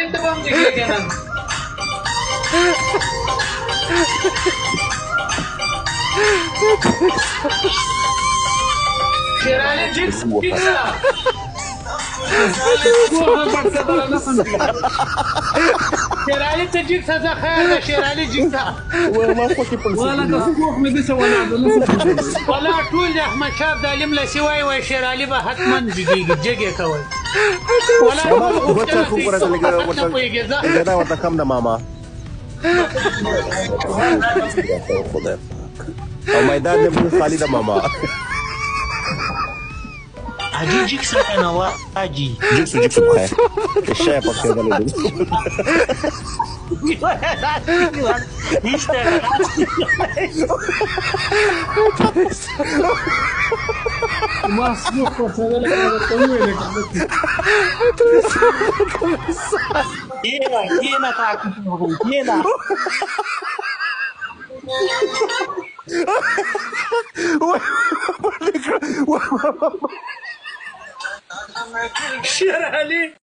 انت بمضي كده انا شيرالي جيكسا شيرالي تجيكسا زخانة شيرالي جيكسا ولا تصبح مدسة ولا ولا طول يا احمد شاب دالم لا سواي وشيرالي بحتما جيجي كوي ولا وتكمنا ماما او ميدان نبني خالد ماما اجي جيكسا انا واجي جيكسو بخير الشاي بخير ما اصبح هذا لك هذا طويل كينا تاكل كينا شيرالي